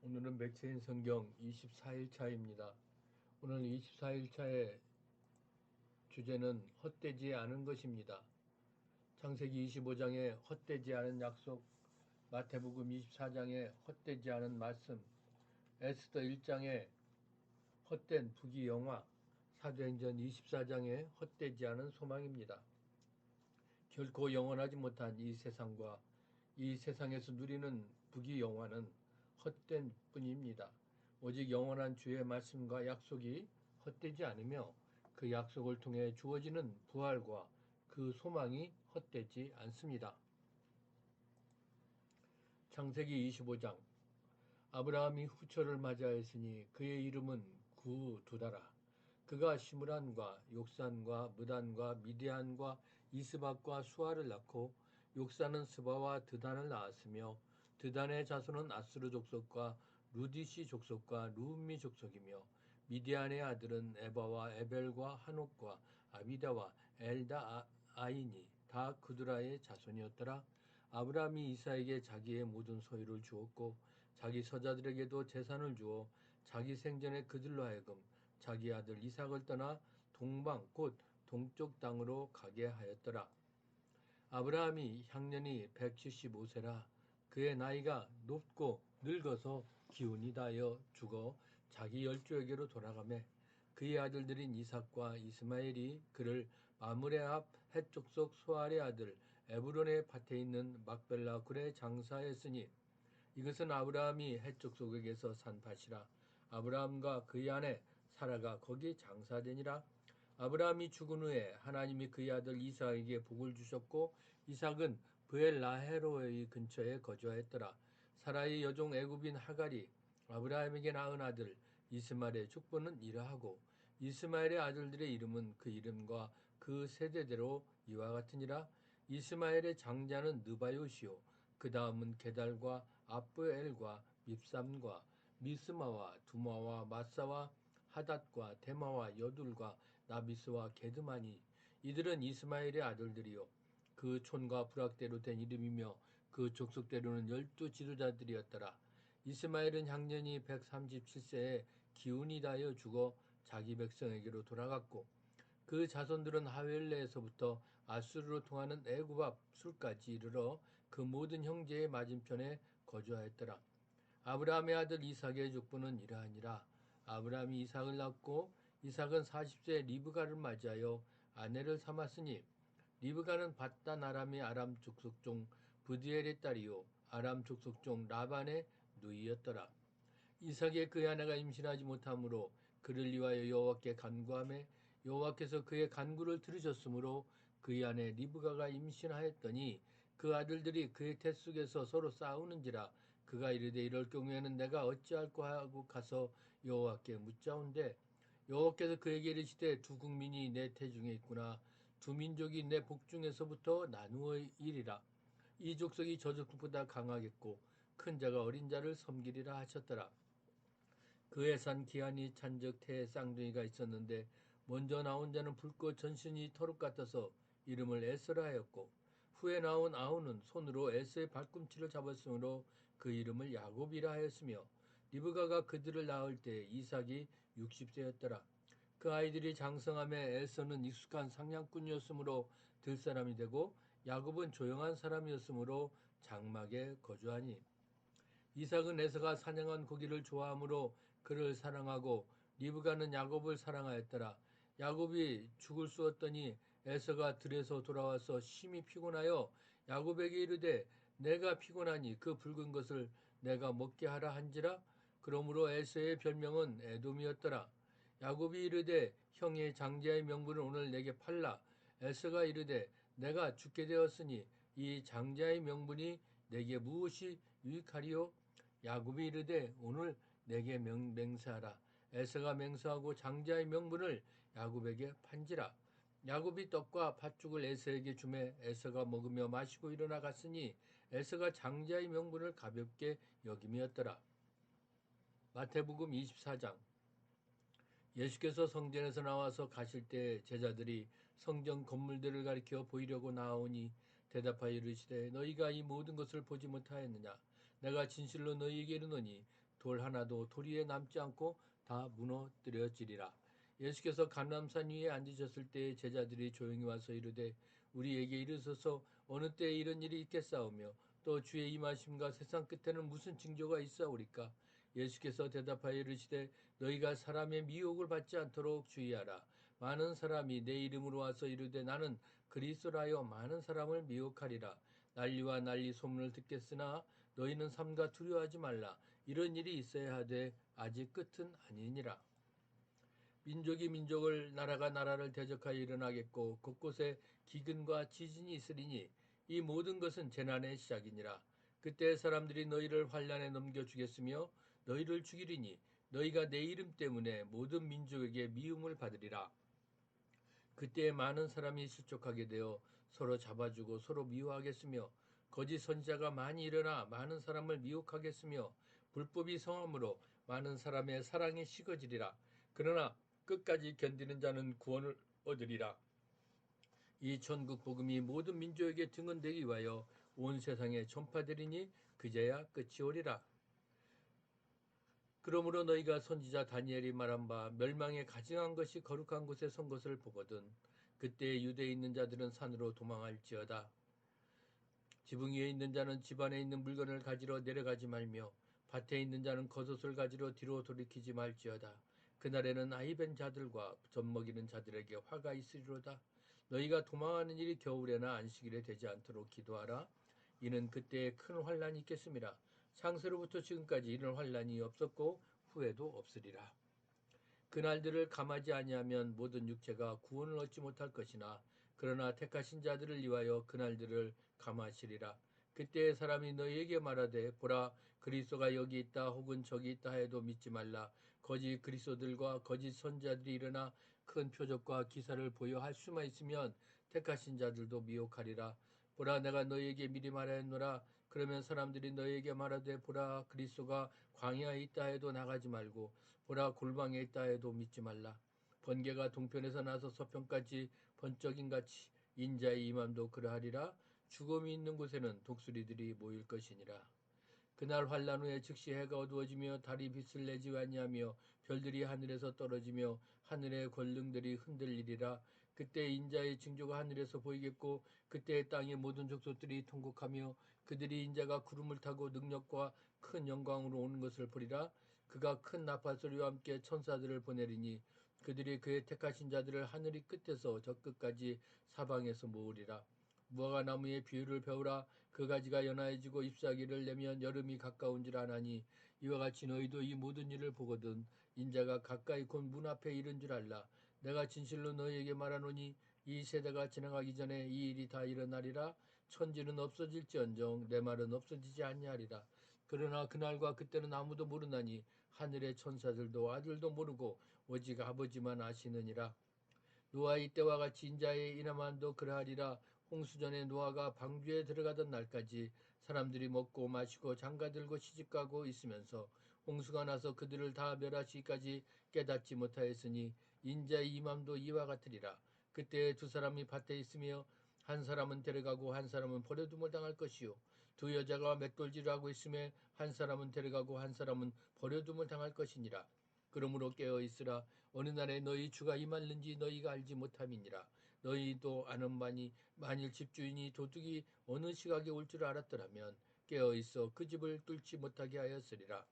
오늘은 맥체인 성경 24일차입니다. 오늘 24일차의 주제는 헛되지 않은 것입니다. 창세기 25장의 헛되지 않은 약속, 마태복음 24장의 헛되지 않은 말씀, 에스더 1장의 헛된 부귀영화, 사도행전 24장의 헛되지 않은 소망입니다. 결코 영원하지 못한 이 세상과 이 세상에서 누리는 부귀영화는 헛된 뿐입니다. 오직 영원한 주의 말씀과 약속이 헛되지 않으며 그 약속을 통해 주어지는 부활과 그 소망이 헛되지 않습니다. 창세기 25장 아브라함이 후처를 맞이하였으니 그의 이름은 구두다라. 그가 시므란과 욕산과 무단과 미디안과 이스박과 수아를 낳고 욕산은 스바와 드단을 낳았으며 드단의 자손은 아스루 족속과 루디시 족속과 루음미 족속이며 미디안의 아들은 에바와 에벨과 한옥과 아비다와 엘다 아이니 다 그두라의 자손이었더라. 아브라함이 이삭에게 자기의 모든 소유를 주었고 자기 서자들에게도 재산을 주어 자기 생전에 그들로 하여금 자기 아들 이삭을 떠나 동방 곧 동쪽 땅으로 가게 하였더라. 아브라함이 향년이 175세라 그의 나이가 높고 늙어서 기운이 다하여 죽어 자기 열조에게로 돌아가매 그의 아들들인 이삭과 이스마엘이 그를 마므레 앞 헷족속 소알의 아들 에브론의 밭에 있는 막벨라 굴에 장사했으니 이것은 아브라함이 헷족속에게서 산 밭이라. 아브라함과 그의 아내 사라가 거기 장사되니라. 아브라함이 죽은 후에 하나님이 그의 아들 이삭에게 복을 주셨고 이삭은 브엘라헤로의 근처에 거주하였더라. 사라의 여종 애굽인 하갈이 아브라함에게 낳은 아들 이스마엘의 축부는 이러하고 이스마엘의 아들들의 이름은 그 이름과 그 세대대로 이와 같으니라. 이스마엘의 장자는 느바요시요 그 다음은 게달과 아브엘과 밉삼과 미스마와 두마와 마사와 하닷과 데마와 여둘과 나비스와 게드마니 이들은 이스마엘의 아들들이요 그 촌과 부락대로 된 이름이며 그 족속대로는 12지도자들이었더라. 이스마엘은 향년이 137세에 기운이 다하여 죽어 자기 백성에게로 돌아갔고 그 자손들은 하웰레에서부터 아수르로 통하는 애굽 앞 술까지 이르러 그 모든 형제의 맞은편에 거주하였더라. 아브라함의 아들 이삭의 족보는 이러하니라. 아브라함이 이삭을 낳고 이삭은 40세에 리브가를 맞이하여 아내를 삼았으니 리브가는 밧단 아람의 아람 족속종 브디엘의 딸이요 아람 족속종 라반의 누이였더라. 이삭의 그의 아내가 임신하지 못하므로 그를 위하여 여호와께 간구하매 여호와께서 그의 간구를 들으셨으므로 그의 아내 리브가가 임신하였더니 그 아들들이 그의 태 속에서 서로 싸우는지라 그가 이르되 이럴 경우에는 내가 어찌할꼬 하고 가서 여호와께 묻자온대 여호와께서 그에게 이르시되 두 국민이 내 태중에 있구나 두 민족이 내 복중에서부터 나누어 이리라 이 족속이 저 족속보다 강하겠고 큰 자가 어린 자를 섬기리라 하셨더라. 그의 산 기한이 찬적 태에 쌍둥이가 있었는데 먼저 나온 자는 붉고 전신이 터룩 같아서 이름을 에스라 하였고 후에 나온 아우는 손으로 에스의 발꿈치를 잡았으므로 그 이름을 야곱이라 하였으며 리브가가 그들을 낳을 때 이삭이 60세였더라. 그 아이들이 장성함에 에서는 익숙한 상냥꾼이었으므로 들사람이 되고 야곱은 조용한 사람이었으므로 장막에 거주하니 이삭은 에서가 사냥한 고기를 좋아하므로 그를 사랑하고 리브가는 야곱을 사랑하였더라. 야곱이 죽을 쑤었더니 에서가 들에서 돌아와서 심히 피곤하여 야곱에게 이르되 내가 피곤하니 그 붉은 것을 내가 먹게 하라 한지라. 그러므로 에서의 별명은 에돔이었더라. 야곱이 이르되 형의 장자의 명분을 오늘 내게 팔라. 에서가 이르되 내가 죽게 되었으니 이 장자의 명분이 내게 무엇이 유익하리요? 야곱이 이르되 오늘 내게 맹세하라. 에서가 맹세하고 장자의 명분을 야곱에게 판지라. 야곱이 떡과 팥죽을 에서에게 주매 에서가 먹으며 마시고 일어나 갔으니 에서가 장자의 명분을 가볍게 여김이었더라. 마태복음 24장 예수께서 성전에서 나와서 가실 때 제자들이 성전 건물들을 가리켜 보이려고 나오니 대답하여 이르시되 너희가 이 모든 것을 보지 못하였느냐 내가 진실로 너희에게 이르노니 돌 하나도 돌 위에 남지 않고 다 무너뜨려지리라. 예수께서 감람산 위에 앉으셨을 때 제자들이 조용히 와서 이르되 우리에게 이르소서 어느 때에 이런 일이 있겠사오며 또 주의 임하심과 세상 끝에는 무슨 징조가 있사오리까. 예수께서 대답하여 이르시되 너희가 사람의 미혹을 받지 않도록 주의하라. 많은 사람이 내 이름으로 와서 이르되 나는 그리스도라여 많은 사람을 미혹하리라. 난리와 난리 소문을 듣겠으나 너희는 삼가 두려워하지 말라. 이런 일이 있어야 하되 아직 끝은 아니니라. 민족이 민족을 나라가 나라를 대적하여 일어나겠고 곳곳에 기근과 지진이 있으리니 이 모든 것은 재난의 시작이니라. 그때 사람들이 너희를 환란에 넘겨주겠으며 너희를 죽이리니 너희가 내 이름 때문에 모든 민족에게 미움을 받으리라. 그때 많은 사람이 실족하게 되어 서로 잡아주고 서로 미워하겠으며 거짓 선지자가 많이 일어나 많은 사람을 미혹하겠으며 불법이 성함으로 많은 사람의 사랑이 식어지리라. 그러나 끝까지 견디는 자는 구원을 얻으리라. 이 천국 복음이 모든 민족에게 증언되기 위하여 온 세상에 전파되리니 그제야 끝이 오리라. 그러므로 너희가 선지자 다니엘이 말한 바 멸망에 가증한 것이 거룩한 곳에 선 것을 보거든 그때 유대에 있는 자들은 산으로 도망할지어다. 지붕 위에 있는 자는 집 안에 있는 물건을 가지러 내려가지 말며 밭에 있는 자는 겉옷을 가지러 뒤로 돌이키지 말지어다. 그날에는 아이벤 자들과 젖먹이는 자들에게 화가 있으리로다. 너희가 도망하는 일이 겨울에나 안식일에 되지 않도록 기도하라. 이는 그때에 큰 환란이 있겠음이라. 창세로부터 지금까지 이런 환란이 없었고 후에도 없으리라. 그날들을 감하지 아니하면 모든 육체가 구원을 얻지 못할 것이나 그러나 택하신 자들을 위하여 그날들을 감하시리라. 그때의 사람이 너희에게 말하되 보라 그리스도가 여기 있다 혹은 저기 있다 해도 믿지 말라. 거짓 그리스도들과 거짓 선지자들이 일어나 큰 표적과 기사를 보여 할 수만 있으면 택하신 자들도 미혹하리라. 보라 내가 너희에게 미리 말하였노라. 그러면 사람들이 너희에게 말하되 보라 그리스도가 광야에 있다 해도 나가지 말고 보라 골방에 있다 해도 믿지 말라. 번개가 동편에서 나서 서편까지 번쩍인같이 인자의 임함도 그러하리라. 죽음이 있는 곳에는 독수리들이 모일 것이니라. 그날 환란 후에 즉시 해가 어두워지며 달이 빛을 내지 아니하며 별들이 하늘에서 떨어지며 하늘의 권능들이 흔들리리라. 그때 인자의 징조가 하늘에서 보이겠고 그때 땅의 모든 족속들이 통곡하며 그들이 인자가 구름을 타고 능력과 큰 영광으로 오는 것을 보리라. 그가 큰 나팔 소리와 함께 천사들을 보내리니 그들이 그의 택하신 자들을 하늘이 끝에서 저 끝까지 사방에서 모으리라. 무화과 나무의 비유를 배우라. 그 가지가 연하여지고 잎사귀를 내면 여름이 가까운 줄 아나니 이와 같이 너희도 이 모든 일을 보거든 인자가 가까이 곧 문 앞에 이른 줄 알라. 내가 진실로 너희에게 말하노니 이 세대가 지나가기 전에 이 일이 다 일어나리라. 천지는 없어질지언정 내 말은 없어지지 아니하리라. 그러나 그날과 그때는 아무도 모르나니 하늘의 천사들도 아들도 모르고 오직 아버지만 아시느니라. 노아의 때와 같이 인자의 이나만도 그러하리라. 홍수전에 노아가 방주에 들어가던 날까지 사람들이 먹고 마시고 장가들고 시집가고 있으면서 홍수가 나서 그들을 다 멸하시기까지 깨닫지 못하였으니 인자의 임함도 이와 같으리라. 그때 두 사람이 밭에 있으며 한 사람은 데려가고 한 사람은 버려둠을 당할 것이요 두 여자가 맷돌질을 하고 있음에 한 사람은 데려가고 한 사람은 버려둠을 당할 것이니라. 그러므로 깨어 있으라. 어느 날에 너희 주가 임하는지 너희가 알지 못함이니라. 너희도 아는 바니 만일 집주인이 도둑이 어느 시각에 올 줄 알았더라면 깨어 있어 그 집을 뚫지 못하게 하였으리라.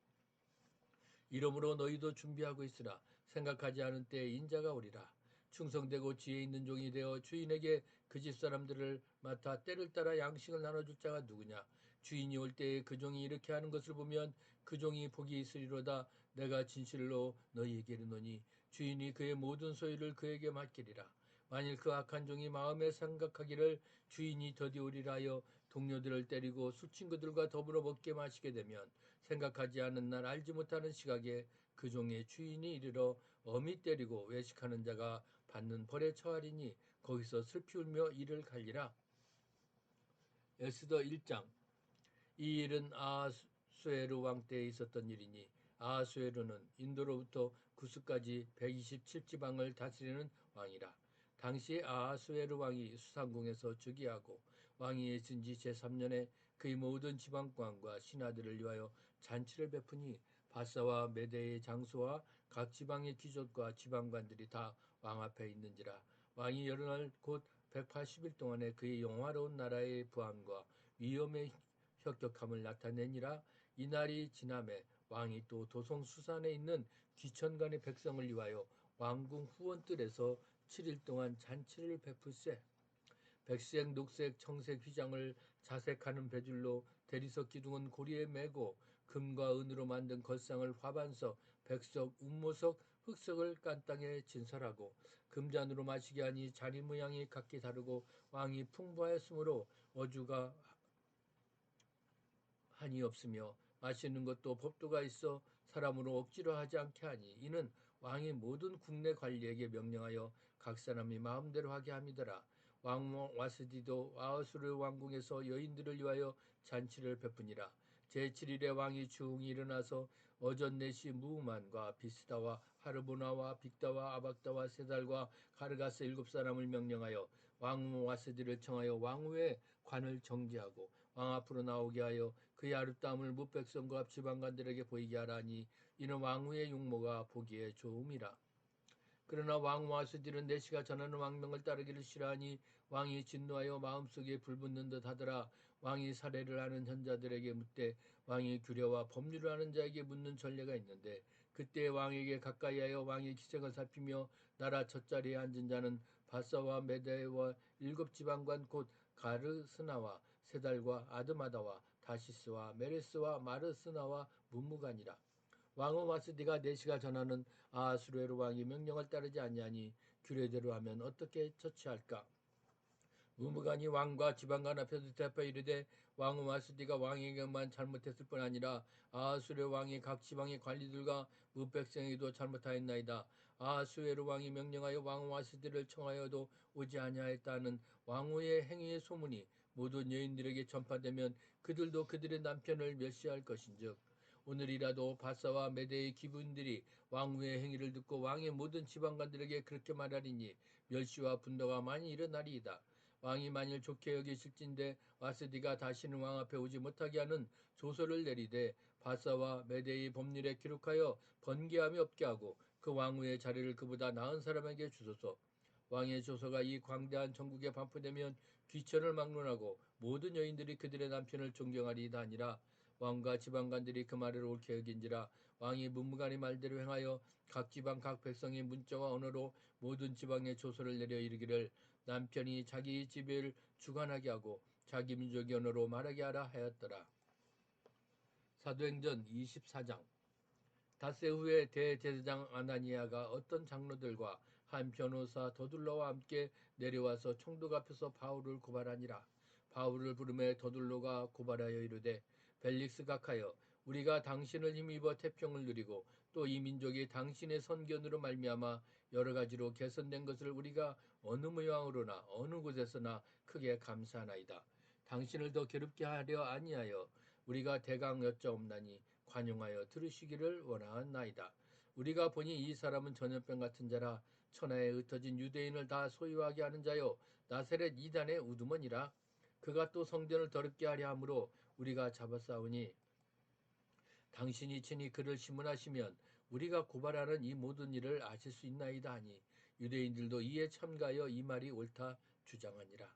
이러므로 너희도 준비하고 있으라. 생각하지 않은 때에 인자가 오리라. 충성되고 지혜 있는 종이 되어 주인에게 그 집 사람들을 맡아 때를 따라 양식을 나눠줄 자가 누구냐. 주인이 올 때에 그 종이 이렇게 하는 것을 보면 그 종이 복이 있으리로다. 내가 진실로 너희에게 이르노니 주인이 그의 모든 소유를 그에게 맡기리라. 만일 그 악한 종이 마음에 생각하기를 주인이 더디 오리라 하여 동료들을 때리고 술 친구들과 더불어 먹게 마시게 되면 생각하지 않은 날 알지 못하는 시각에 그 종의 주인이 이르러 엄히 때리고 외식하는 자가 받는 벌에 처하리니 거기서 슬피 울며 이를 갈리라. 에스더 1장. 이 일은 아하수에르 왕 때에 있었던 일이니 아하수에르는 인도로부터 구스까지 127지방을 다스리는 왕이라. 당시 아하수에르 왕이 수상궁에서 즉위하고 왕위에 진지 제3년에 그의 모든 지방관과 신하들을 위하여 잔치를 베푸니 바사와 메대의 장수와 각 지방의 귀족과 지방관들이 다 왕 앞에 있는지라. 왕이 여러 날 곧 180일 동안에 그의 영화로운 나라의 부함과 위엄의 혁격함을 나타내니라. 이날이 지남에 왕이 또 도성 수산에 있는 귀천간의 백성을 위하여 왕궁 후원뜰에서 7일 동안 잔치를 베풀세. 백색, 녹색, 청색 휘장을 자색하는 배줄로 대리석 기둥은 고리에 매고 금과 은으로 만든 걸상을 화반석, 백석, 운모석, 흑석을 깐 땅에 진설하고 금잔으로 마시게 하니 자리 모양이 각기 다르고 왕이 풍부하였으므로 어주가 한이 없으며 마시는 것도 법도가 있어 사람으로 억지로 하지 않게 하니 이는 왕이 모든 국내 관리에게 명령하여 각 사람이 마음대로 하게 함이더라. 왕 와스디도 아수르 왕궁에서 여인들을 위하여 잔치를 베푸니라. 제7일에 왕이 중히 일어나서 어전넷이 무우만과 비스다와 하르보나와 빅다와 아박다와 세달과 가르가스 7사람을 명령하여 왕 와스디를 청하여 왕후의 관을 정지하고 왕 앞으로 나오게 하여 그의 아름다움을 무백성과 지방관들에게 보이게 하라니 이는 왕후의 용모가 보기에 좋음이라. 그러나 왕 와스딜은 내시가 전하는 왕명을 따르기를 싫어하니 왕이 진노하여 마음속에 불붙는 듯 하더라. 왕이 사례를 하는 현자들에게 묻되 왕이 규례와 법률을 하는 자에게 묻는 전례가 있는데 그때 왕에게 가까이하여 왕의 기색을 살피며 나라 첫자리에 앉은 자는 바사와 메대와 7지방관 곧 가르스나와 세달과 아드마다와 다시스와 메레스와 마르스나와 문무간이라. 왕은 와스디가 내시가 전하는 아하수르의 왕이 명령을 따르지 아니하니 규례대로 하면 어떻게 처치할까? 무무간이 왕과 지방관 앞에서 대파 이르되 왕은 와스디가 왕에게만 잘못했을 뿐 아니라 아하수르 왕이 각 지방의 관리들과 무백성에게도 잘못하였나이다. 아하수에르 왕이 명령하여 왕 와스디를 청하여도 오지 아니하였다는 왕후의 행위의 소문이 모든 여인들에게 전파되면 그들도 그들의 남편을 멸시할 것인즉 오늘이라도 바사와 메대의 기분들이 왕후의 행위를 듣고 왕의 모든 지방관들에게 그렇게 말하리니 멸시와 분노가 많이 일어나리이다. 왕이 만일 좋게 여기실진데 와스디가 다시는 왕 앞에 오지 못하게 하는 조서를 내리되 바사와 메대의 법률에 기록하여 번개함이 없게 하고 그 왕후의 자리를 그보다 나은 사람에게 주소서. 왕의 조서가 이 광대한 전국에 반포되면 귀천을 막론하고 모든 여인들이 그들의 남편을 존경하리이다 하니라. 왕과 지방관들이 그 말을 옳게 여긴지라. 왕이 문무간의 말대로 행하여 각 지방 각 백성의 문자와 언어로 모든 지방에 조서를 내려 이르기를 남편이 자기 집을 주관하게 하고 자기 민족의 언어로 말하게 하라 하였더라. 사도행전 24장. 닷새 후에 대제사장 아나니아가 어떤 장로들과 한 변호사 더둘로와 함께 내려와서 총독 앞에서 바울을 고발하니라. 바울을 부르매 더둘로가 고발하여 이르되 벨릭스 각하여 우리가 당신을 힘입어 태평을 누리고 또 이 민족이 당신의 선견으로 말미암아 여러 가지로 개선된 것을 우리가 어느 모양으로나 어느 곳에서나 크게 감사하나이다. 당신을 더 괴롭게 하려 아니하여 우리가 대강 여짜옵나니 관용하여 들으시기를 원하나이다. 우리가 보니 이 사람은 전염병 같은 자라 천하에 흩어진 유대인을 다 소유하게 하는 자요 나세렛 이단의 우두머니라. 그가 또 성전을 더럽게 하려 함으로 우리가 잡아싸우니 당신이 친히 그를 심문하시면 우리가 고발하는 이 모든 일을 아실 수 있나이다 하니 유대인들도 이에 참가하여 이 말이 옳다 주장하니라.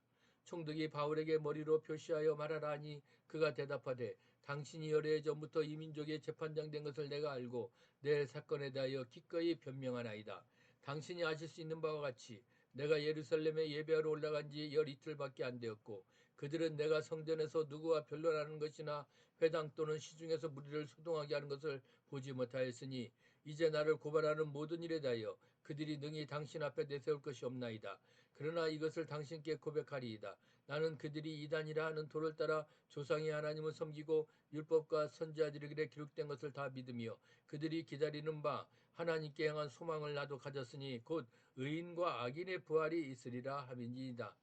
총독이 바울에게 머리로 표시하여 말하라 하니 그가 대답하되 당신이 여러 해 전부터 이 민족의 재판장 된 것을 내가 알고 내 사건에 대하여 기꺼이 변명하나이다. 당신이 아실 수 있는 바와 같이 내가 예루살렘에 예배하러 올라간 지 열 이틀밖에 안 되었고 그들은 내가 성전에서 누구와 변론하는 것이나 회당 또는 시중에서 무리를 소동하게 하는 것을 보지 못하였으니 이제 나를 고발하는 모든 일에 대하여 그들이 능히 당신 앞에 내세울 것이 없나이다. 그러나 이것을 당신께 고백하리이다. 나는 그들이 이단이라 하는 도를 따라 조상의 하나님을 섬기고 율법과 선지자들에게 기록된 것을 다 믿으며 그들이 기다리는 바 하나님께 향한 소망을 나도 가졌으니 곧 의인과 악인의 부활이 있으리라 함이니이다.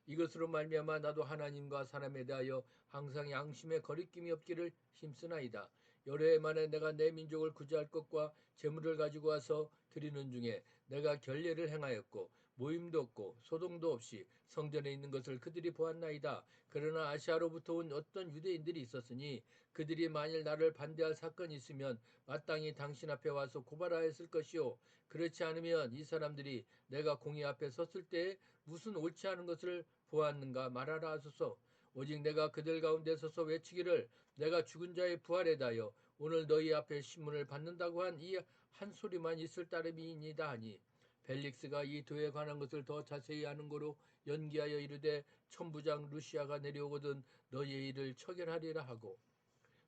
이것으로 말미암아 나도 하나님과 사람에 대하여 항상 양심에 거리낌이 없기를 힘쓰나이다. 여러 해 만에 내가 내 민족을 구제할 것과 재물을 가지고 와서 드리는 중에 내가 결례를 행하였고 모임도 없고 소동도 없이 성전에 있는 것을 그들이 보았나이다. 그러나 아시아로부터 온 어떤 유대인들이 있었으니 그들이 만일 나를 반대할 사건이 있으면 마땅히 당신 앞에 와서 고발하였을 것이요. 그렇지 않으면 이 사람들이 내가 공의 앞에 섰을 때에 무슨 옳지 않은 것을 보았는가 말하라 하소서. 오직 내가 그들 가운데 서서 외치기를 내가 죽은 자의 부활에 다하여 오늘 너희 앞에 신문을 받는다고 한 이 한 소리만 있을 따름이니이다 하니 벨릭스가 이 도에 관한 것을 더 자세히 아는 거로 연기하여 이르되 천부장 루시아가 내려오거든 너희의 일을 처결하리라 하고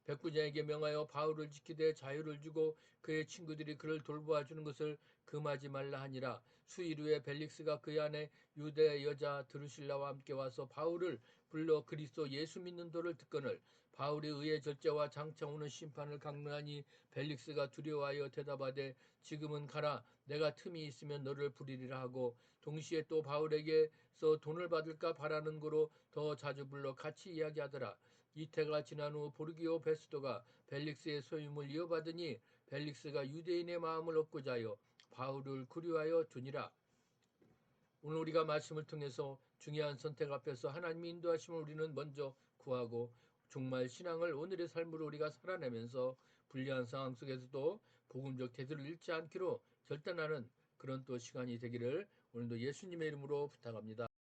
백부장에게 명하여 바울을 지키되 자유를 주고 그의 친구들이 그를 돌보아 주는 것을 금하지 말라 하니라. 수일 후에 벨릭스가 그의 아내 유대 여자 드루실라와 함께 와서 바울을 불러 그리스도 예수 믿는 도를 듣거늘 바울이 의의 절제와 장차 오는 심판을 강론하니 벨릭스가 두려워하여 대답하되 지금은 가라 내가 틈이 있으면 너를 부리리라 하고 동시에 또 바울에게서 돈을 받을까 바라는 거로 더 자주 불러 같이 이야기하더라. 이태가 지난 후 보르기오 베스도가 벨릭스의 소임을 이어받으니 벨릭스가 유대인의 마음을 얻고자 하여 바울을 구류하여 두니라. 오늘 우리가 말씀을 통해서 중요한 선택 앞에서 하나님의 인도하심을 우리는 먼저 구하고 정말 신앙을 오늘의 삶으로 우리가 살아내면서 불리한 상황 속에서도 복음적 태도를 잃지 않기로 결단하는 그런 또 시간이 되기를 오늘도 예수님의 이름으로 부탁합니다.